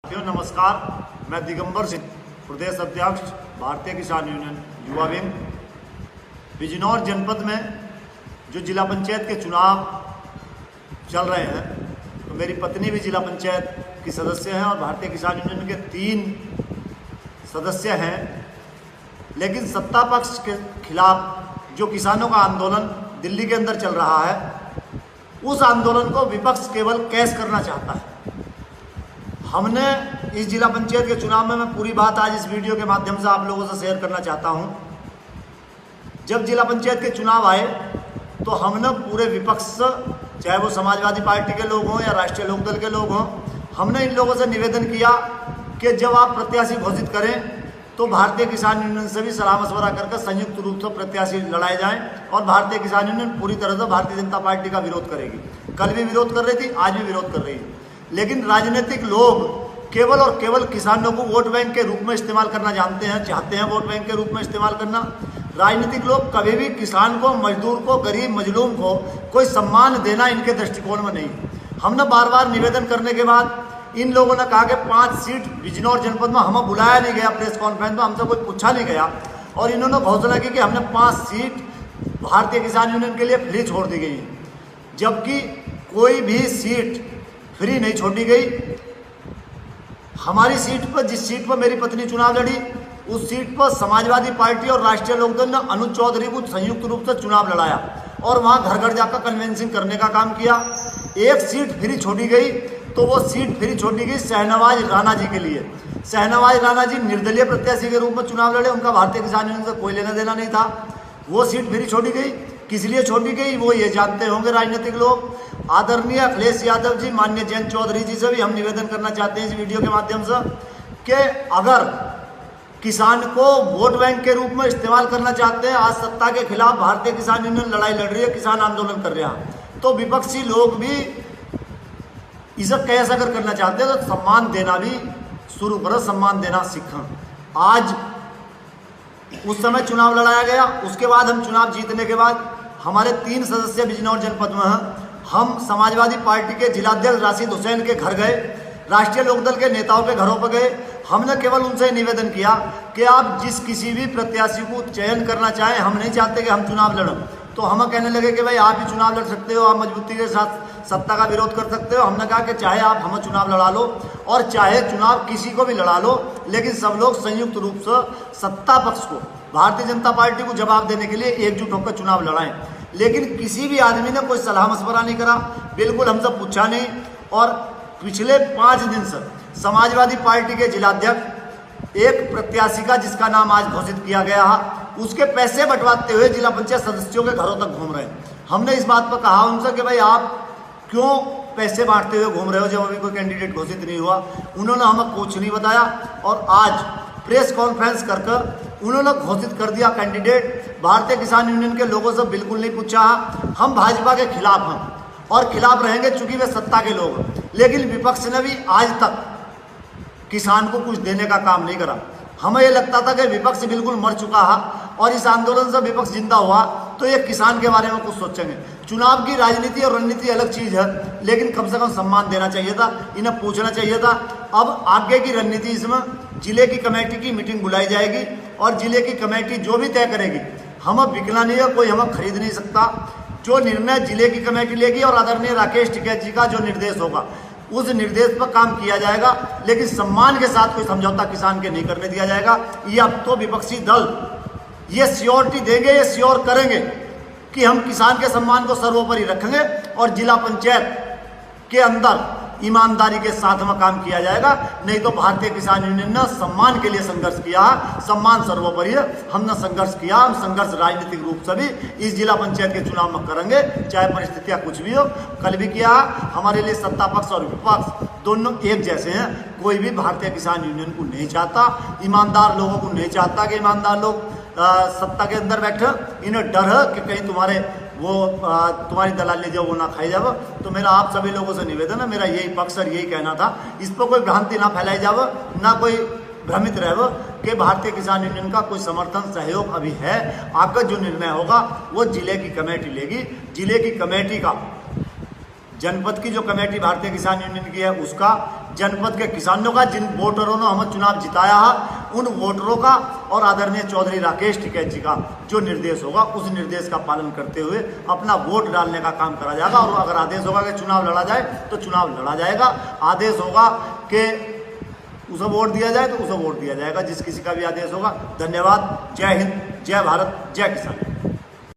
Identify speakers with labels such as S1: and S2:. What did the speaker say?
S1: नमस्कार, मैं दिगंबर सिंह, प्रदेश अध्यक्ष भारतीय किसान यूनियन युवा विंग। बिजनौर जनपद में जो जिला पंचायत के चुनाव चल रहे हैं, तो मेरी पत्नी भी जिला पंचायत की सदस्य हैं और भारतीय किसान यूनियन के 3 सदस्य हैं। लेकिन सत्ता पक्ष के खिलाफ जो किसानों का आंदोलन दिल्ली के अंदर चल रहा है, उस आंदोलन को विपक्ष केवल कैश करना चाहता है। हमने इस जिला पंचायत के चुनाव में मैं पूरी बात आज इस वीडियो के माध्यम से आप लोगों से शेयर करना चाहता हूं। जब जिला पंचायत के चुनाव आए तो हमने पूरे विपक्ष, चाहे वो समाजवादी पार्टी के लोग हों या राष्ट्रीय लोकदल के लोग हों, हमने इन लोगों से निवेदन किया कि जब आप प्रत्याशी घोषित करें तो भारतीय किसान यूनियन से भी सलाह मशवरा करके संयुक्त रूप से प्रत्याशी लड़ाए जाएं। और भारतीय किसान यूनियन पूरी तरह से भारतीय जनता पार्टी का विरोध करेगी। कल भी विरोध कर रही थी, आज भी विरोध कर रही है। लेकिन राजनीतिक लोग केवल और केवल किसानों को वोट बैंक के रूप में इस्तेमाल करना जानते हैं, चाहते हैं वोट बैंक के रूप में इस्तेमाल करना। राजनीतिक लोग कभी भी किसान को, मजदूर को, गरीब मजलूम को कोई सम्मान देना इनके दृष्टिकोण में नहीं। हमने बार बार निवेदन करने के बाद इन लोगों ने कहा कि 5 सीट बिजनौर जनपद में हमें बुलाया नहीं गया, प्रेस कॉन्फ्रेंस में हमसे कोई पूछा नहीं गया, और इन्होंने घोषणा की कि हमने 5 सीट भारतीय किसान यूनियन के लिए फ्री छोड़ दी गई, जबकि कोई भी सीट फ्री नहीं छोड़ी गई। हमारी सीट पर, जिस सीट पर मेरी पत्नी चुनाव लड़ी, उस सीट पर समाजवादी पार्टी और राष्ट्रीय लोकदल ने अनुज चौधरी को संयुक्त रूप से चुनाव लड़ाया और वहां घर घर जाकर कन्वेंसिंग करने का काम किया। एक सीट फ्री छोड़ी गई, तो वो सीट फ्री छोड़ी गई शहनवाज राणा जी के लिए। शहनवाज राणा जी निर्दलीय प्रत्याशी के रूप में चुनाव लड़े, उनका भारतीय किसान यूनियन से कोई लेना देना नहीं था। वो सीट फ्री छोड़ी गई। किस लिए छोड़ी गई वो ये जानते होंगे राजनीतिक लोग। आदरणीय अखिलेश यादव जी, माननीय जयंत चौधरी जी से भी हम निवेदन करना चाहते हैं इस वीडियो के माध्यम से कि अगर किसान को वोट बैंक के रूप में इस्तेमाल करना चाहते हैं, आज सत्ता के खिलाफ भारतीय किसान यूनियन लड़ाई लड़ रही है, किसान आंदोलन कर रहा है, तो विपक्षी लोग भी इसे कैसे अगर करना चाहते हैं तो सम्मान देना भी शुरू करो, सम्मान देना सीखें। आज उस समय चुनाव लड़ाया गया, उसके बाद हम चुनाव जीतने के बाद हमारे 3 सदस्य बिजनौर जनपद में हैं। हम समाजवादी पार्टी के जिलाध्यक्ष राशिद हुसैन के घर गए, राष्ट्रीय लोकदल के नेताओं के घरों पर गए। हमने केवल उनसे निवेदन किया कि आप जिस किसी भी प्रत्याशी को चयन करना चाहें, हम नहीं चाहते कि हम चुनाव लड़ें। तो हमें कहने लगे कि भाई आप ही चुनाव लड़ सकते हो, आप मजबूती के साथ सत्ता का विरोध कर सकते हो। हमने कहा कि चाहे आप हमें चुनाव लड़ा लो और चाहे चुनाव किसी को भी लड़ा लो, लेकिन सब लोग संयुक्त रूप से सत्ता पक्ष को, भारतीय जनता पार्टी को जवाब देने के लिए एकजुट होकर चुनाव लड़ाएं। लेकिन किसी भी आदमी ने कोई सलाह मशवरा नहीं करा, बिल्कुल हमसे पूछा नहीं। और पिछले 5 दिन से समाजवादी पार्टी के जिलाध्यक्ष एक प्रत्याशी का, जिसका नाम आज घोषित किया गया है, उसके पैसे बंटवाते हुए जिला पंचायत सदस्यों के घरों तक घूम रहे हैं। हमने इस बात पर कहा उनसे कि भाई आप क्यों पैसे बांटते हुए घूम रहे हो जब अभी कोई कैंडिडेट घोषित नहीं हुआ। उन्होंने हमें कुछ नहीं बताया और आज प्रेस कॉन्फ्रेंस कर उन्होंने घोषित कर दिया कैंडिडेट। भारतीय किसान यूनियन के लोगों से बिल्कुल नहीं पूछा। हम भाजपा के खिलाफ हैं और खिलाफ रहेंगे, चूंकि वे सत्ता के लोग हैं। लेकिन विपक्ष ने भी आज तक किसान को कुछ देने का काम नहीं करा। हमें ये लगता था कि विपक्ष बिल्कुल मर चुका है और इस आंदोलन से विपक्ष जिंदा हुआ तो ये किसान के बारे में कुछ सोचेंगे। चुनाव की राजनीति और रणनीति अलग चीज़ है, लेकिन कम से कम सम्मान देना चाहिए था, इन्हें पूछना चाहिए था। अब आगे की रणनीति, इसमें जिले की कमेटी की मीटिंग बुलाई जाएगी और जिले की कमेटी जो भी तय करेगी, हमें बिकना नहीं है, कोई हमें खरीद नहीं सकता। जो निर्णय जिले की कमेटी लेगी और आदरणीय राकेश टिकैत जी का जो निर्देश होगा, उस निर्देश पर काम किया जाएगा। लेकिन सम्मान के साथ कोई समझौता किसान के नहीं करने दिया जाएगा। ये अब तो विपक्षी दल ये श्योरिटी देंगे, ये श्योर करेंगे कि हम किसान के सम्मान को सर्वोपरि रखेंगे और जिला पंचायत के अंदर ईमानदारी के साथ में काम किया जाएगा। नहीं तो भारतीय किसान यूनियन ने सम्मान के लिए संघर्ष किया, सम्मान सर्वोपरि है। हमने संघर्ष किया, हम संघर्ष राजनीतिक रूप से भी इस जिला पंचायत के चुनाव में करेंगे, चाहे परिस्थितियां कुछ भी हो। कल भी किया। हमारे लिए सत्ता पक्ष और विपक्ष दोनों एक जैसे हैं। कोई भी भारतीय किसान यूनियन को नहीं चाहता, ईमानदार लोगों को नहीं चाहता कि ईमानदार लोग सत्ता के अंदर बैठे। इन्हें डर है कि कहीं तुम्हारी दलाली जो वो ना खाई जावे। तो मेरा आप सभी लोगों से निवेदन है, मेरा यही पक्ष और यही कहना था। इस पर कोई भ्रांति ना फैलाई जावे, ना कोई भ्रमित रहे कि भारतीय किसान यूनियन का कोई समर्थन सहयोग अभी है। आपका जो निर्णय होगा वो जिले की कमेटी लेगी। जिले की कमेटी का जनपद की जो कमेटी भारतीय किसान यूनियन की है उसका, जनपद के किसानों का, जिन वोटरों ने हमें चुनाव जिताया है, उन वोटरों का और आदरणीय चौधरी राकेश टिकैत जी का जो निर्देश होगा उस निर्देश का पालन करते हुए अपना वोट डालने का काम करा जाएगा। और अगर आदेश होगा कि चुनाव लड़ा जाए तो चुनाव लड़ा जाएगा, आदेश होगा कि उसे वोट दिया जाए तो उसे वोट दिया जाएगा, जिस किसी का भी आदेश होगा। धन्यवाद। जय हिंद, जय भारत, जय किसान।